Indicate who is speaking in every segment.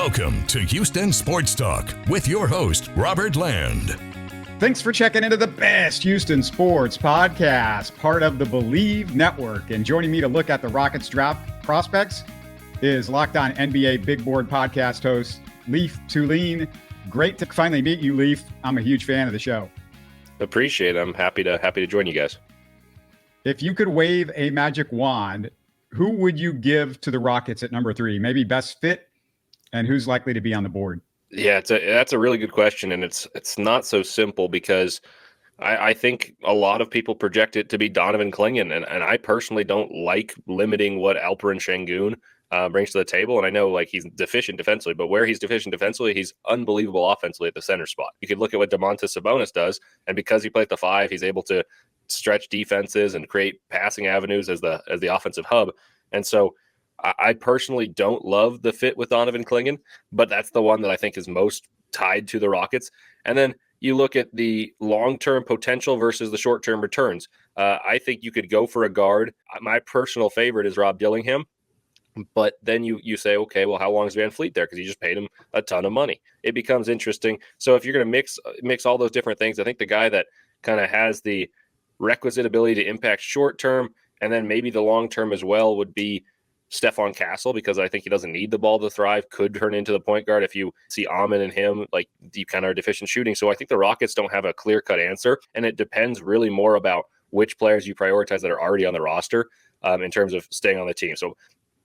Speaker 1: Welcome to Houston Sports Talk with your host, Robert Land.
Speaker 2: Thanks for checking into the best Houston sports podcast, part of the Bleav Network. And joining me to look at the Rockets draft prospects is Locked On NBA Big Board podcast host, Leif Thulin. Great to finally meet you, Leif. I'm a huge fan of the show.
Speaker 3: Appreciate it. I'm happy to join you guys.
Speaker 2: If you could wave a magic wand, who would you give to the Rockets at number 3? Maybe best fit, and who's likely to be on the board?
Speaker 3: Yeah, that's a really good question, and it's not so simple because I think a lot of people project it to be Donovan Clingan, and I personally don't like limiting what Alperen Şengün brings to the table. And I know like he's deficient defensively, but where he's deficient defensively, he's unbelievable offensively at the center spot. You could look at what Domantas Sabonis does, and because he plays the 5, he's able to stretch defenses and create passing avenues as the offensive hub. And so I personally don't love the fit with Donovan Clingan, but that's the one that I think is most tied to the Rockets. And then you look at the long-term potential versus the short-term returns. I think you could go for a guard. My personal favorite is Rob Dillingham, but then you say, okay, well, how long is Van Fleet there? Because you just paid him a ton of money. It becomes interesting. So if you're going to mix all those different things, I think the guy that kind of has the requisite ability to impact short-term and then maybe the long-term as well would be Stephon Castle, because I think he doesn't need the ball to thrive, could turn into the point guard if you see Amon and him, like you kind of are deficient shooting. So I think the Rockets don't have a clear-cut answer, and it depends really more about which players you prioritize that are already on the roster in terms of staying on the team. So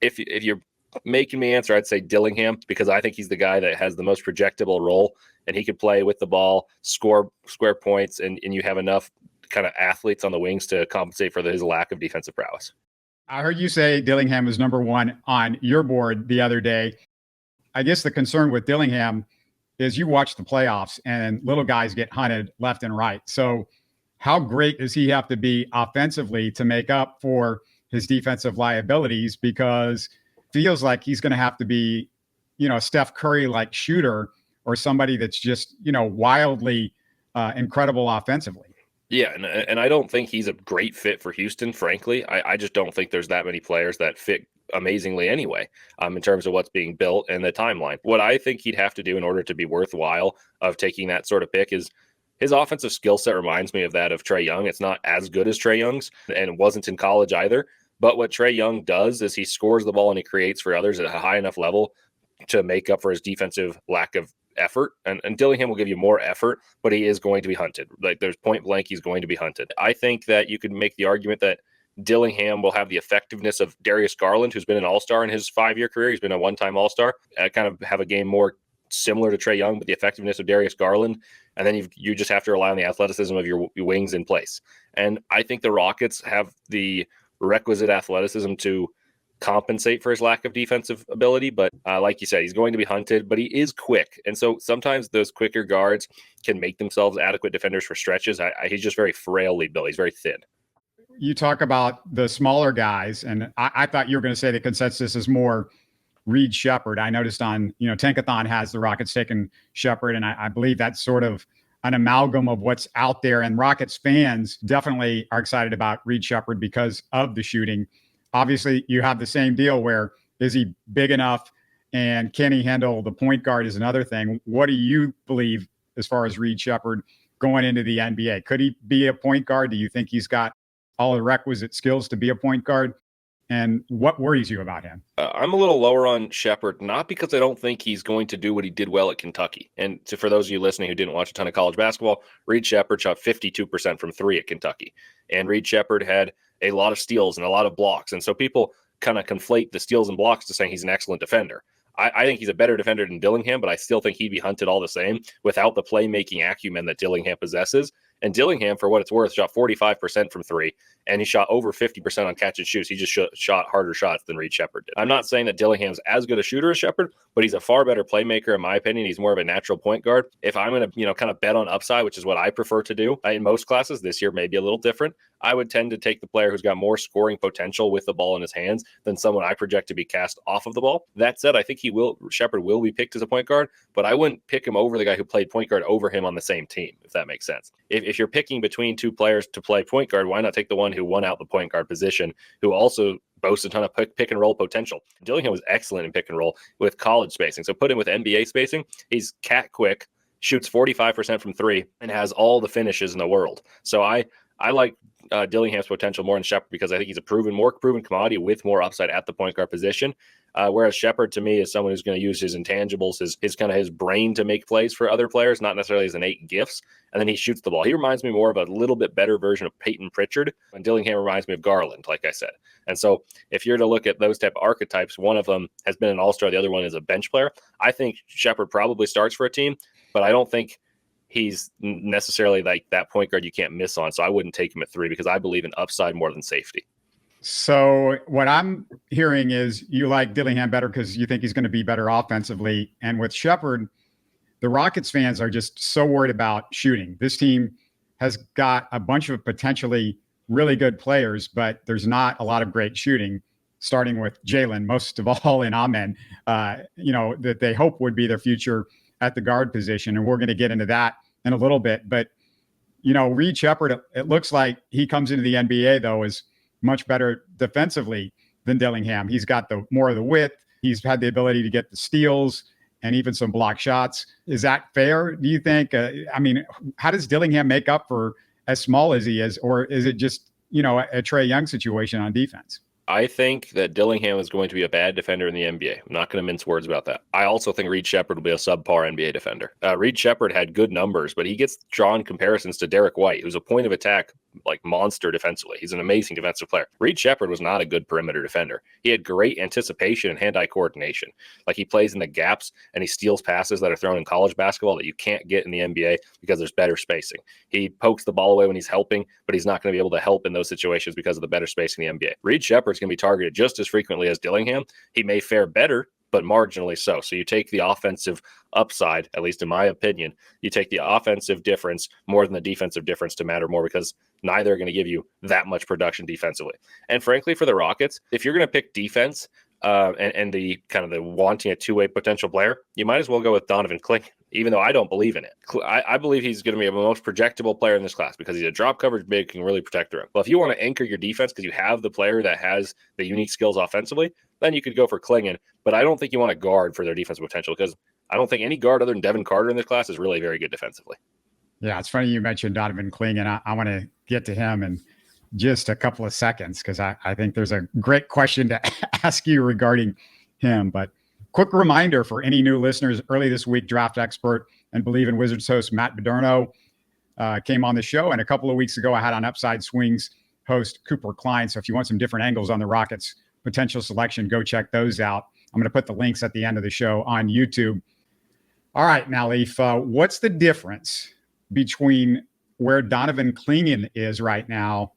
Speaker 3: if you're making me answer, I'd say Dillingham, because I think he's the guy that has the most projectable role, and he could play with the ball, score square points, and you have enough kind of athletes on the wings to compensate for his lack of defensive prowess.
Speaker 2: I heard you say Dillingham was number 1 on your board the other day. I guess the concern with Dillingham is you watch the playoffs and little guys get hunted left and right. So how great does he have to be offensively to make up for his defensive liabilities? Because it feels like he's going to have to be, a Steph Curry-like shooter or somebody that's just, wildly incredible offensively.
Speaker 3: Yeah, and I don't think he's a great fit for Houston, frankly. I just don't think there's that many players that fit amazingly anyway in terms of what's being built and the timeline. What I think he'd have to do in order to be worthwhile of taking that sort of pick is his offensive skill set reminds me of that of Trae Young. It's not as good as Trae Young's, and it wasn't in college either. But what Trae Young does is he scores the ball and he creates for others at a high enough level to make up for his defensive lack of effort, and Dillingham will give you more effort, but he is going to be hunted. Like there's point blank, he's going to be hunted. I think that you could make the argument that Dillingham will have the effectiveness of Darius Garland, who's been an all-star in his 5-year career. He's been a one-time all-star. Kind of have a game more similar to Trae Young, but the effectiveness of Darius Garland, and then you just have to rely on the athleticism of your wings in place. And I think the Rockets have the requisite athleticism to compensate for his lack of defensive ability, but like you said, he's going to be hunted, but he is quick, and so sometimes those quicker guards can make themselves adequate defenders for stretches. He's just very frailly built. He's very thin.
Speaker 2: You talk about the smaller guys, and I thought you were going to say the consensus is more Reed Sheppard. I noticed on Tankathon has the Rockets taking Sheppard, and I Bleav that's sort of an amalgam of what's out there, and Rockets fans definitely are excited about Reed Sheppard because of the shooting. Obviously, you have the same deal where is he big enough and can he handle the point guard is another thing. What do you Bleav as far as Reed Sheppard going into the NBA? Could he be a point guard? Do you think he's got all the requisite skills to be a point guard? And what worries you about him?
Speaker 3: I'm a little lower on Sheppard, not because I don't think he's going to do what he did well at Kentucky. And for those of you listening who didn't watch a ton of college basketball, Reed Sheppard shot 52% from 3 at Kentucky. And Reed Sheppard had a lot of steals and a lot of blocks. And so people kind of conflate the steals and blocks to saying he's an excellent defender. I think he's a better defender than Dillingham, but I still think he'd be hunted all the same without the playmaking acumen that Dillingham possesses. And Dillingham, for what it's worth, shot 45% from 3, and he shot over 50% on catch and shoots. He just shot harder shots than Reed Sheppard did. I'm not saying that Dillingham's as good a shooter as Sheppard, but he's a far better playmaker in my opinion. He's more of a natural point guard. If I'm going to, kind of bet on upside, which is what I prefer to do in most classes, this year may be a little different, I would tend to take the player who's got more scoring potential with the ball in his hands than someone I project to be cast off of the ball. That said, I think Sheppard will be picked as a point guard, but I wouldn't pick him over the guy who played point guard over him on the same team, if that makes sense. If you're picking between two players to play point guard, why not take the one who won out the point guard position, who also boasts a ton of pick and roll potential. Dillingham was excellent in pick and roll with college spacing. So put him with NBA spacing, he's cat quick, shoots 45% from three, and has all the finishes in the world. So I like Dillingham's potential more than Sheppard because I think he's a more proven commodity with more upside at the point guard position. Whereas Sheppard, to me, is someone who's going to use his intangibles, his brain to make plays for other players, not necessarily his innate gifts. And then he shoots the ball. He reminds me more of a little bit better version of Peyton Pritchard, and Dillingham reminds me of Garland, like I said. And so if you're to look at those type of archetypes, one of them has been an all-star, the other one is a bench player. I think Sheppard probably starts for a team, but I don't think he's necessarily like that point guard you can't miss on. So I wouldn't take him at 3 because I believe in upside more than safety.
Speaker 2: So what I'm hearing is you like Dillingham better because you think he's going to be better offensively. And with Sheppard, the Rockets fans are just so worried about shooting. This team has got a bunch of potentially really good players, but there's not a lot of great shooting, starting with Jalen, most of all in Amen, that they hope would be their future at the guard position. And we're going to get into that in a little bit. But, Reed Sheppard, it looks like he comes into the NBA, though, as much better defensively than Dillingham. He's got more of the width. He's had the ability to get the steals and even some block shots. Is that fair, do you think? How does Dillingham make up for as small as he is? Or is it just, a Trae Young situation on defense?
Speaker 3: I think that Dillingham is going to be a bad defender in the NBA. I'm not going to mince words about that. I also think Reed Sheppard will be a subpar NBA defender. Reed Sheppard had good numbers, but he gets drawn comparisons to Derek White, who's a point of attack monster defensively. He's an amazing defensive player. Reed Sheppard was not a good perimeter defender. He had great anticipation and hand-eye coordination. He plays in the gaps and he steals passes that are thrown in college basketball that you can't get in the NBA because there's better spacing. He pokes the ball away when he's helping, but he's not going to be able to help in those situations because of the better spacing in the NBA. Reed Sheppard's going to be targeted just as frequently as Dillingham. He may fare better, but marginally so. So you take the offensive upside, at least in my opinion, you take the offensive difference more than the defensive difference to matter more because neither are going to give you that much production defensively. And frankly, for the Rockets, if you're going to pick defense and the kind of the wanting a two-way potential player, you might as well go with Donovan Clingan, even though I don't believe in it. I believe he's going to be the most projectable player in this class because he's a drop coverage big, can really protect the rim. Well, if you want to anchor your defense because you have the player that has the unique skills offensively, then you could go for Clingan. But I don't think you want to guard for their defensive potential because I don't think any guard other than Devin Carter in this class is really very good defensively.
Speaker 2: Yeah, it's funny you mentioned Donovan Clingan. I want to get to him in just a couple of seconds because I think there's a great question to ask you regarding him. But quick reminder for any new listeners, early this week, draft expert and Bleav in Wizards host Matt Badurno came on the show. And a couple of weeks ago, I had on Upside Swings host Cooper Klein. So if you want some different angles on the Rockets potential selection, go check those out. I'm going to put the links at the end of the show on YouTube. All right, now, Leif, what's the difference between where Donovan Clingan is right now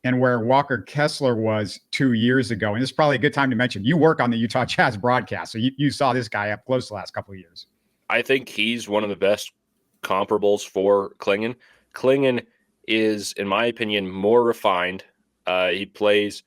Speaker 2: and where Walker Kessler was 2 years ago? And this is probably a good time to mention, you work on the Utah Jazz broadcast, so you saw this guy up close the last couple of years.
Speaker 3: I think he's one of the best comparables for Clingan. Clingan is, in my opinion, more refined. He plays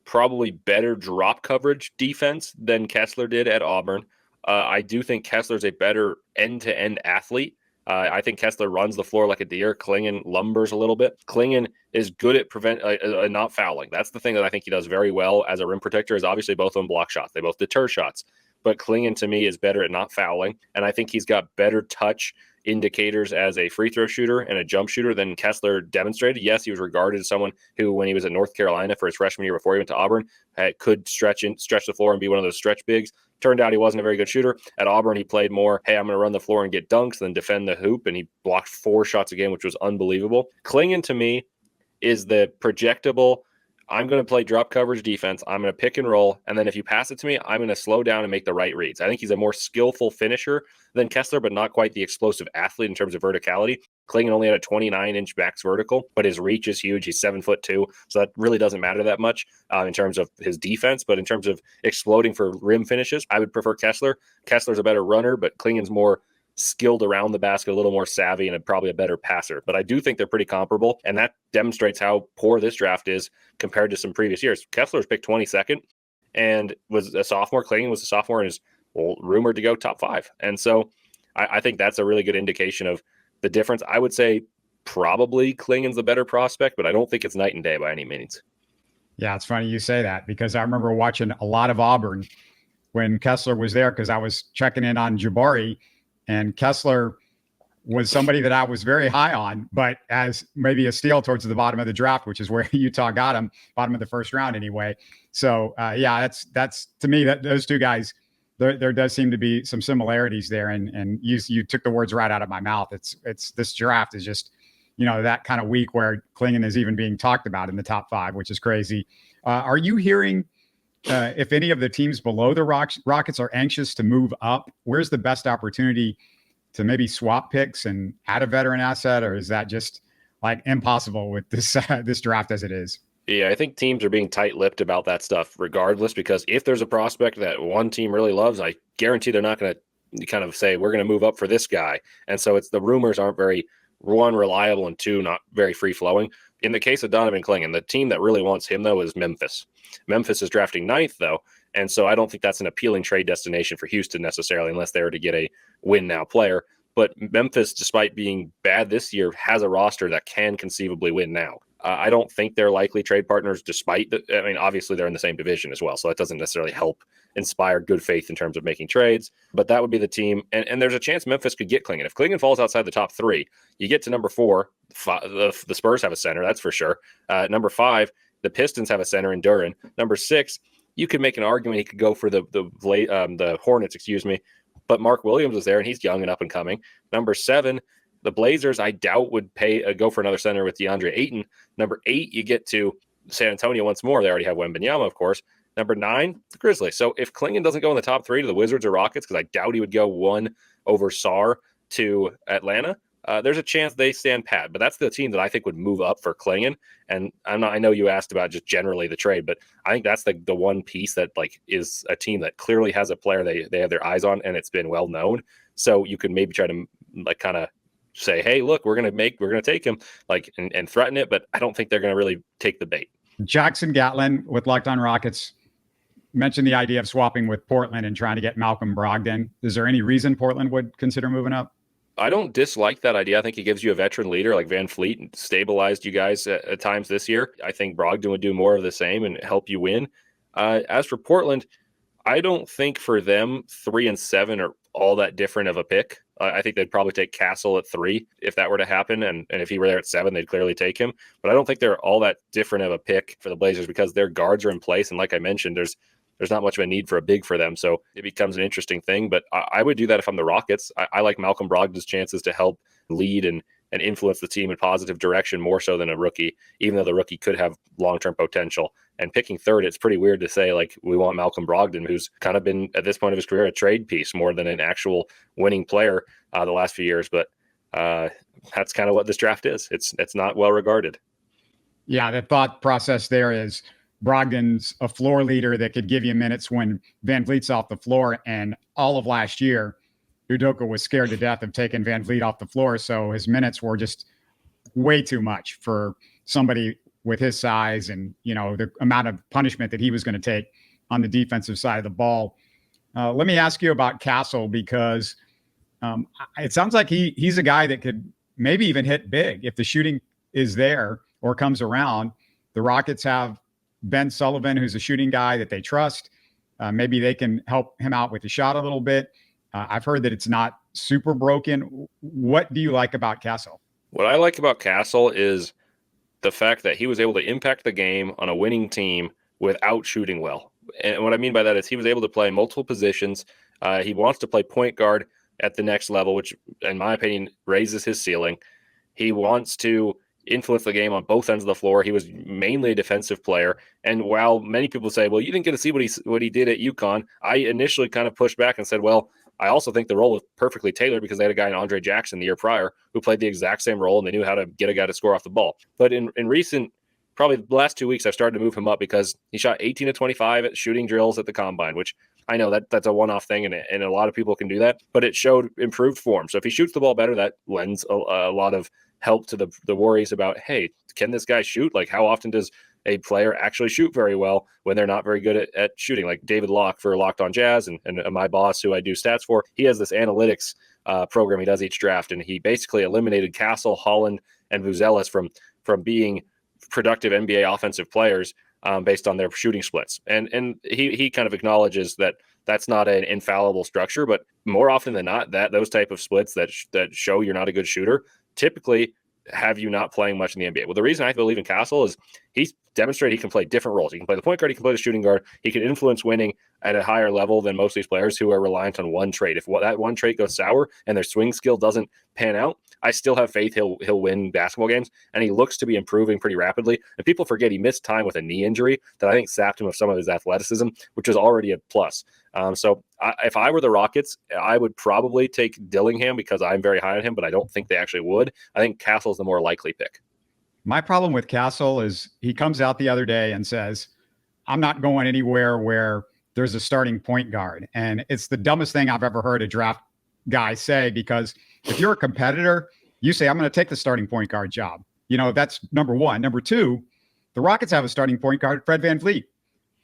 Speaker 3: probably better drop coverage defense than Kessler did at Auburn. I do think Kessler's a better end-to-end athlete. I think Kessler runs the floor like a deer. Clingan lumbers a little bit. Clingan is good at not fouling. That's the thing that I think he does very well as a rim protector, is obviously both of them block shots. They both deter shots. But Clingan, to me, is better at not fouling. And I think he's got better touch indicators as a free throw shooter and a jump shooter than Kessler demonstrated. Yes, he was regarded as someone who, when he was at North Carolina for his freshman year before he went to Auburn, could stretch the floor and be one of those stretch bigs. Turned out he wasn't a very good shooter. At Auburn, he played more, hey, I'm going to run the floor and get dunks, then defend the hoop, and he blocked 4 shots a game, which was unbelievable. Clingan, to me, is the projectable, I'm going to play drop coverage defense, I'm going to pick and roll, and then if you pass it to me, I'm going to slow down and make the right reads. I think he's a more skillful finisher than Kessler, but not quite the explosive athlete in terms of verticality. Clingan only had a 29-inch max vertical, but his reach is huge. He's 7'2", so that really doesn't matter that much in terms of his defense. But in terms of exploding for rim finishes, I would prefer Kessler. Kessler's a better runner, but Clingan's more skilled around the basket, a little more savvy, and probably a better passer. But I do think they're pretty comparable, and that demonstrates how poor this draft is compared to some previous years. Kessler's picked 22nd and was a sophomore. Clingan was a sophomore and is rumored to go top 5. And so I think that's a really good indication of the difference. I would say probably Clingan's the better prospect, but I don't think it's night and day by any means.
Speaker 2: Yeah, it's funny you say that because I remember watching a lot of Auburn when Kessler was there because I was checking in on Jabari, and Kessler was somebody that I was very high on, but as maybe a steal towards the bottom of the draft, which is where Utah got him, bottom of the first round anyway. So yeah, that's to me that those two guys, there does seem to be some similarities there, and you took the words right out of my mouth. It's this draft is just that kind of week where Clingan is even being talked about in the top 5, which is crazy. Are you hearing if any of the teams below the Rockets are anxious to move up? Where's the best opportunity to maybe swap picks and add a veteran asset, or is that just like impossible with this draft as it is?
Speaker 3: Yeah, I think teams are being tight-lipped about that stuff regardless, because if there's a prospect that one team really loves, I guarantee they're not going to kind of say, we're going to move up for this guy. And so the rumors aren't very, one, reliable, and two, not very free-flowing. In the case of Donovan Clingan, the team that really wants him, though, is Memphis. Memphis is drafting 9th, though, and so I don't think that's an appealing trade destination for Houston necessarily, unless they were to get a win-now player. But Memphis, despite being bad this year, has a roster that can conceivably win now. I don't think they're likely trade partners, obviously they're in the same division as well, so that doesn't necessarily help inspire good faith in terms of making trades. But that would be the team, and there's a chance Memphis could get Clingan. If Clingan falls outside the top 3, you get to number 4, the Spurs have a center, that's for sure. Number 5, the Pistons have a center in Duren. Number 6, you could make an argument he could go for the Hornets, but Mark Williams is there, and he's young and up and coming. Number 7, the Blazers, I doubt, would go for another center with DeAndre Ayton. Number 8, you get to San Antonio once more. They already have Wembanyama, of course. Number 9, the Grizzlies. So if Clingan doesn't go in the top 3 to the Wizards or Rockets, because I doubt he would go 1 over Sarr to Atlanta, there's a chance they stand pat. But that's the team that I think would move up for Clingan. And I know you asked about just generally the trade, but I think that's the one piece that is a team that clearly has a player they have their eyes on, and it's been well known. So you could maybe try to kind of say, hey, look, we're gonna take him, and threaten it, but I don't think they're gonna really take the bait.
Speaker 2: Jackson Gatlin with Locked On Rockets mentioned the idea of swapping with Portland and trying to get Malcolm Brogdon. Is there any reason Portland would consider moving up?
Speaker 3: I don't dislike that idea. I think it gives you a veteran leader like Van Fleet and stabilized you guys at times this year. I think Brogdon would do more of the same and help you win. As for Portland, I don't think for them 3 and 7 are all that different of a pick. I think they'd probably take Castle at 3 if that were to happen. And if he were there at 7, they'd clearly take him. But I don't think they're all that different of a pick for the Blazers because their guards are in place. And like I mentioned, there's not much of a need for a big for them. So it becomes an interesting thing. But I would do that if I'm the Rockets. I like Malcolm Brogdon's chances to help lead and influence the team in positive direction more so than a rookie, even though the rookie could have long-term potential. And picking 3rd, it's pretty weird to say, we want Malcolm Brogdon, who's kind of been, at this point of his career, a trade piece more than an actual winning player the last few years. But that's kind of what this draft is. It's not well regarded.
Speaker 2: Yeah, the thought process there is Brogdon's a floor leader that could give you minutes when Van Vliet's off the floor. And all of last year, Udoka was scared to death of taking Van Vliet off the floor. So his minutes were just way too much for somebody with his size and, the amount of punishment that he was going to take on the defensive side of the ball. Let me ask you about Castle because it sounds like he's a guy that could maybe even hit big if the shooting is there or comes around. The Rockets have Ben Sullivan, who's a shooting guy that they trust. Maybe they can help him out with the shot a little bit. I've heard that it's not super broken. What do you like about Castle?
Speaker 3: What I like about Castle is the fact that he was able to impact the game on a winning team without shooting well. And what I mean by that is he was able to play multiple positions. He wants to play point guard at the next level, which, in my opinion, raises his ceiling. He wants to influence the game on both ends of the floor. He was mainly a defensive player. And while many people say, well, you didn't get to see what he did at UConn, I initially kind of pushed back and said, well, I also think the role was perfectly tailored because they had a guy in Andre Jackson the year prior who played the exact same role and they knew how to get a guy to score off the ball. But in recent, probably the last 2 weeks, I've started to move him up because he shot 18 to 25 at shooting drills at the combine, which I know that's a one-off thing and a lot of people can do that, but it showed improved form. So if he shoots the ball better, that lends a lot of help to the worries about, hey, can this guy shoot? How often does a player actually shoot very well when they're not very good at shooting? Like David Locke for Locked on Jazz and my boss who I do stats for, he has this analytics program he does each draft, and he basically eliminated Castle, Holland, and Vuzelis from being productive NBA offensive players based on their shooting splits. And he kind of acknowledges that that's not an infallible structure, but more often than not, those type of splits that show you're not a good shooter typically have you not playing much in the NBA. Well, the reason I Bleav in Castle is he's demonstrated he can play different roles. He can play the point guard, he can play the shooting guard, he can influence winning at a higher level than most of these players who are reliant on one trait. If that one trait goes sour and their swing skill doesn't pan out, I still have faith he'll win basketball games, and he looks to be improving pretty rapidly. And people forget he missed time with a knee injury that I think sapped him of some of his athleticism, which was already a plus. So if I were the Rockets, I would probably take Dillingham because I'm very high on him, but I don't think they actually would. I think Castle's the more likely pick.
Speaker 2: My problem with Castle is he comes out the other day and says, I'm not going anywhere where there's a starting point guard. And it's the dumbest thing I've ever heard a draft guy say, because if you're a competitor, you say, I'm going to take the starting point guard job. That's number one. Number two, the Rockets have a starting point guard, Fred VanVleet,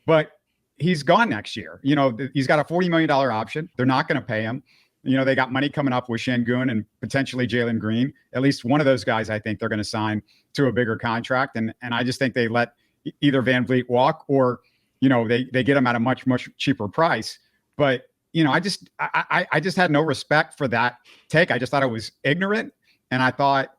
Speaker 2: but he's gone next year. He's got a $40 million option. They're not going to pay him. They got money coming up with Şengün and potentially Jalen Green. At least one of those guys, I think they're going to sign to a bigger contract. And I just think they let either VanVleet walk or, they get him at a much, much cheaper price. But, I just had no respect for that take. I just thought it was ignorant. And I thought,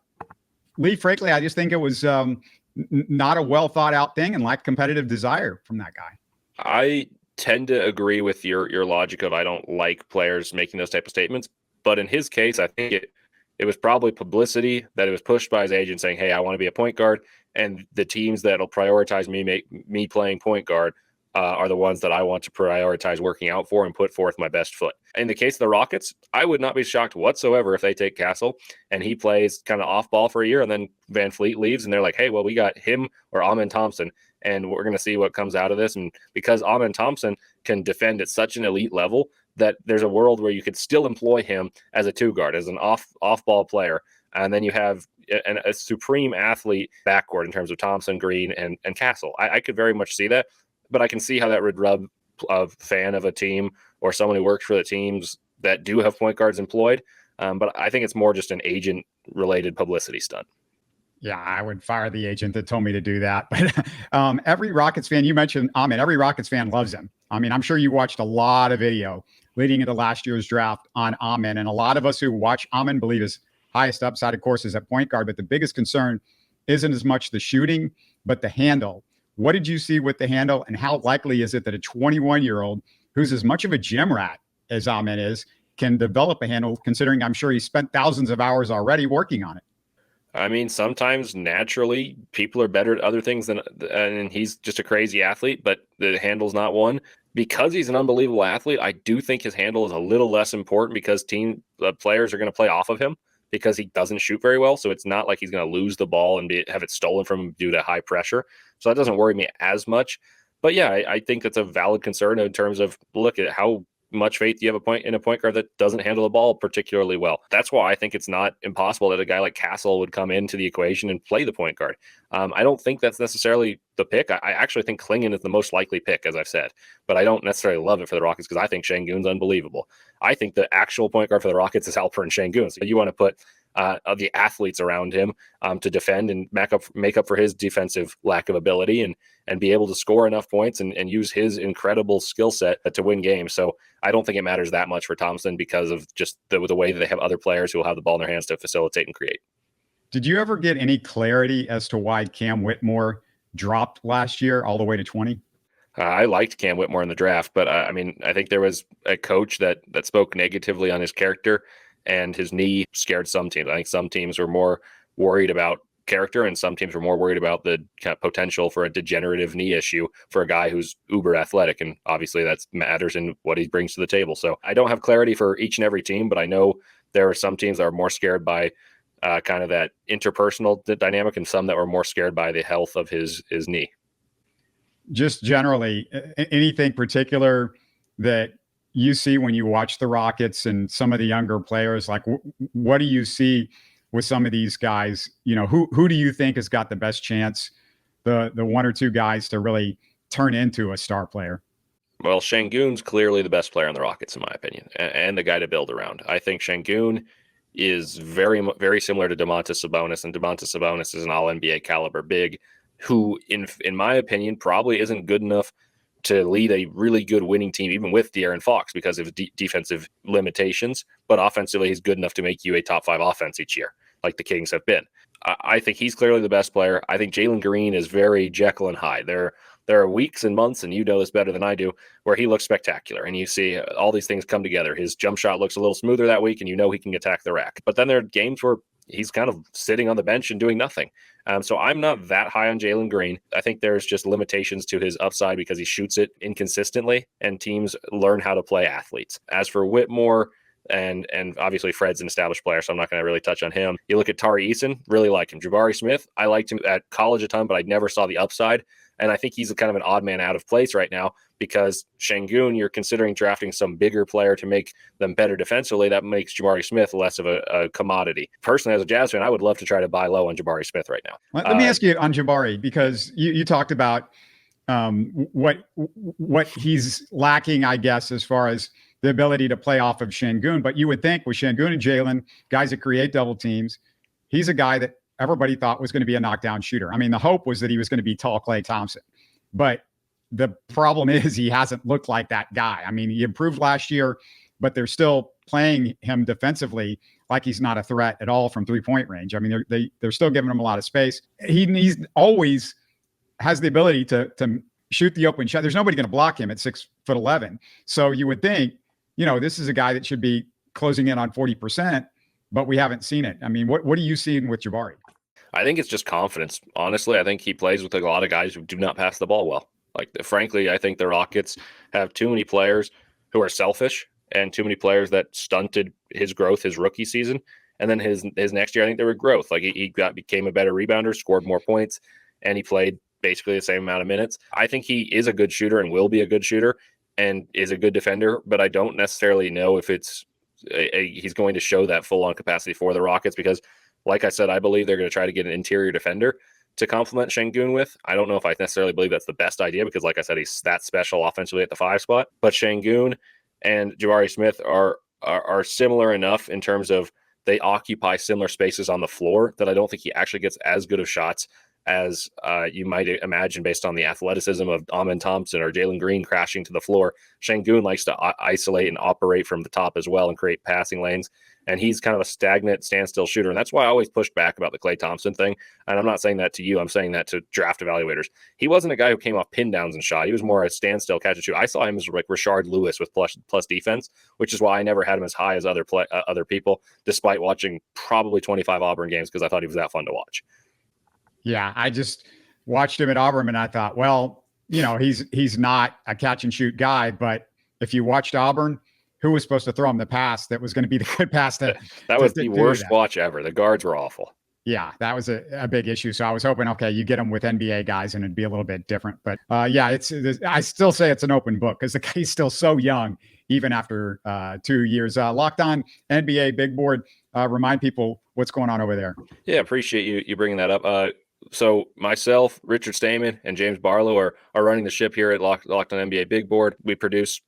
Speaker 2: frankly, I just think it was not a well thought out thing and lacked competitive desire from that guy.
Speaker 3: I tend to agree with your logic of I don't like players making those type of statements, but in his case, I think it was probably publicity that it was pushed by his agent saying, hey, I want to be a point guard, and the teams that'll prioritize me playing point guard are the ones that I want to prioritize working out for and put forth my best foot. In the case of the Rockets, I would not be shocked whatsoever if they take Castle and he plays kind of off ball for a year and then VanVleet leaves and they're like, hey, well, we got him or Amen Thompson and we're going to see what comes out of this. And because Amen Thompson can defend at such an elite level that there's a world where you could still employ him as a two guard, as an off ball player. And then you have a supreme athlete backcourt in terms of Thompson, Green, and Castle. I could very much see that. But I can see how that would rub a fan of a team or someone who works for the teams that do have point guards employed. But I think it's more just an agent-related publicity stunt.
Speaker 2: Yeah, I would fire the agent that told me to do that. But every Rockets fan, you mentioned Amen, every Rockets fan loves him. I mean, I'm sure you watched a lot of video leading into last year's draft on Amen. And a lot of us who watch Amen Bleav his highest upside, of course, is at point guard. But the biggest concern isn't as much the shooting, but the handle. What did you see with the handle, and how likely is it that a 21-year-old who's as much of a gym rat as Amen is can develop a handle, considering I'm sure he spent thousands of hours already working on it?
Speaker 3: I mean, sometimes naturally people are better at other things and he's just a crazy athlete, but the handle's not one. Because he's an unbelievable athlete, I do think his handle is a little less important because team players are going to play off of him because he doesn't shoot very well. So it's not like he's going to lose the ball and have it stolen from him due to high pressure. So that doesn't worry me as much. But yeah, I think that's a valid concern in terms of look at how much faith you have in a point guard that doesn't handle the ball particularly well. That's why I think it's not impossible that a guy like Castle would come into the equation and play the point guard. I don't think that's necessarily the pick. I actually think Clingan is the most likely pick, as I've said, but I don't necessarily love it for the Rockets because I think Şengün's unbelievable. I think the actual point guard for the Rockets is Alperen Şengün. So you want to put the athletes around him to defend and make up for his defensive lack of ability and be able to score enough points and use his incredible skill set to win games. So I don't think it matters that much for Thompson because of just the way that they have other players who will have the ball in their hands to facilitate and create.
Speaker 2: Did you ever get any clarity as to why Cam Whitmore dropped last year all the way to 20?
Speaker 3: I liked Cam Whitmore in the draft, but I mean, I think there was a coach that spoke negatively on his character, and his knee scared some teams. I think some teams were more worried about character and some teams were more worried about the kind of potential for a degenerative knee issue for a guy who's uber athletic. And obviously that matters in what he brings to the table. So I don't have clarity for each and every team, but I know there are some teams that are more scared by kind of that interpersonal dynamic and some that were more scared by the health of his knee.
Speaker 2: Just generally, anything particular that you see when you watch the Rockets and some of the younger players, like what do you see with some of these guys? You know, who do you think has got the best chance, the one or two guys to really turn into a star player?
Speaker 3: Well, Şengün's clearly the best player on the Rockets, in my opinion, and the guy to build around. I think Şengün is very, very similar to Domantas Sabonis, and Domantas Sabonis is an all-NBA caliber big who, in my opinion, probably isn't good enough to lead a really good winning team, even with De'Aaron Fox, because of defensive limitations. But offensively, he's good enough to make you a top 5 offense each year, like the Kings have been. I think he's clearly the best player. I think Jalen Green is very Jekyll and Hyde. There are weeks and months, and you know this better than I do, where he looks spectacular, and you see all these things come together. His jump shot looks a little smoother that week, and you know he can attack the rack. But then there are games where he's kind of sitting on the bench and doing nothing. So I'm not that high on Jalen Green. I think there's just limitations to his upside because he shoots it inconsistently, and teams learn how to play athletes. As for Whitmore, and obviously Fred's an established player, so I'm not going to really touch on him. You look at Tari Eason, really like him. Jabari Smith, I liked him at college a ton, but I never saw the upside. And I think he's kind of an odd man out of place right now because Şengün, you're considering drafting some bigger player to make them better defensively. That makes Jabari Smith less of a commodity. Personally, as a Jazz fan, I would love to try to buy low on Jabari Smith right now.
Speaker 2: Let me ask you on Jabari, because you talked about what he's lacking, I guess, as far as the ability to play off of Şengün. But you would think with Şengün and Jalen, guys that create double teams, he's a guy that everybody thought was going to be a knockdown shooter. I mean, the hope was that he was going to be tall Klay Thompson. But the problem is he hasn't looked like that guy. I mean, he improved last year, but they're still playing him defensively like he's not a threat at all from three-point range. I mean, they're still giving him a lot of space. He's always has the ability to shoot the open shot. There's nobody going to block him at 6'11". So you would think, this is a guy that should be closing in on 40%, but we haven't seen it. I mean, what are you seeing with Jabari?
Speaker 3: I think it's just confidence. Honestly, I think he plays with a lot of guys who do not pass the ball well. Like, frankly, I think the Rockets have too many players who are selfish and too many players that stunted his growth his rookie season. And then his next year, I think there was growth. Like, he became a better rebounder, scored more points, and he played basically the same amount of minutes. I think he is a good shooter and will be a good shooter and is a good defender, but I don't necessarily know if it's he's going to show that full-on capacity for the Rockets because, like I said, I believe they're going to try to get an interior defender to complement Şengün with. I don't know if I necessarily believe that's the best idea because, like I said, he's that special offensively at the 5 spot. But Şengün and Jabari Smith are similar enough in terms of they occupy similar spaces on the floor that I don't think he actually gets as good of shots as you might imagine based on the athleticism of Amen Thompson or Jalen Green crashing to the floor. Şengün likes to isolate and operate from the top as well and create passing lanes. And he's kind of a stagnant, standstill shooter. And that's why I always pushed back about the Klay Thompson thing. And I'm not saying that to you. I'm saying that to draft evaluators. He wasn't a guy who came off pin downs and shot. He was more a standstill catch and shoot. I saw him as like Rashard Lewis with plus defense, which is why I never had him as high as other people, despite watching probably 25 Auburn games because I thought he was that fun to watch.
Speaker 2: Yeah, I just watched him at Auburn and I thought, well, he's not a catch and shoot guy, but if you watched Auburn, who was supposed to throw him the pass that was going to be the good pass? That
Speaker 3: was the worst watch ever. The guards were awful.
Speaker 2: Yeah, that was a big issue. So I was hoping, okay, you get him with NBA guys and it'd be a little bit different. But I still say it's an open book because the guy's still so young, even after 2 years. Locked On NBA Big Board. Remind people what's going on over there.
Speaker 3: Yeah, appreciate you bringing that up. So myself, Richard Stamen, and James Barlow are running the ship here at Locked On NBA Big Board. We produce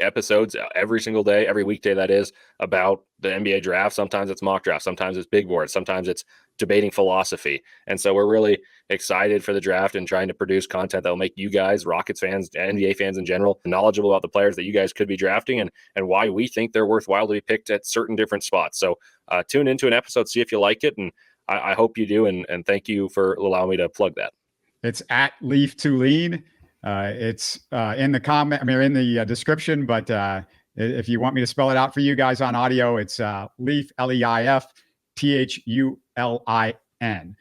Speaker 3: episodes every single day, every weekday that is, about the NBA draft. Sometimes it's mock draft, sometimes it's big board, sometimes it's debating philosophy. And so we're really excited for the draft and trying to produce content that will make you guys, Rockets fans, NBA fans in general, knowledgeable about the players that you guys could be drafting and why we think they're worthwhile to be picked at certain different spots. So tune into an episode, see if you like it. And I hope you do. And thank you for allowing me to plug that.
Speaker 2: It's at Leif Thulin. It's in the comment, in the description, but if you want me to spell it out for you guys on audio, it's Leif, Leif Thulin.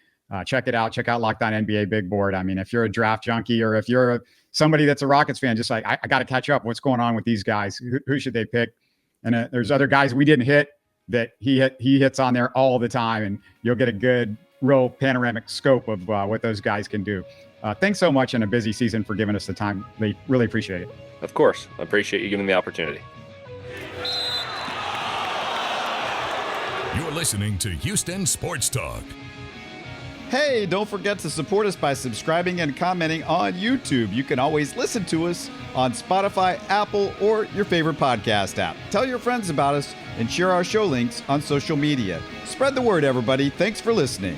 Speaker 2: Check it out. Check out Locked On NBA Big Board. If you're a draft junkie or if you're somebody that's a Rockets fan, just like, I got to catch up. What's going on with these guys? Who should they pick? And there's other guys we didn't hit that he hits on there all the time, and you'll get a good, real panoramic scope of what those guys can do. Thanks so much in a busy season for giving us the time. We really appreciate it.
Speaker 3: Of course. I appreciate you giving me the opportunity.
Speaker 1: You're listening to Houston Sports Talk.
Speaker 4: Hey, don't forget to support us by subscribing and commenting on YouTube. You can always listen to us on Spotify, Apple, or your favorite podcast app. Tell your friends about us and share our show links on social media. Spread the word, everybody. Thanks for listening.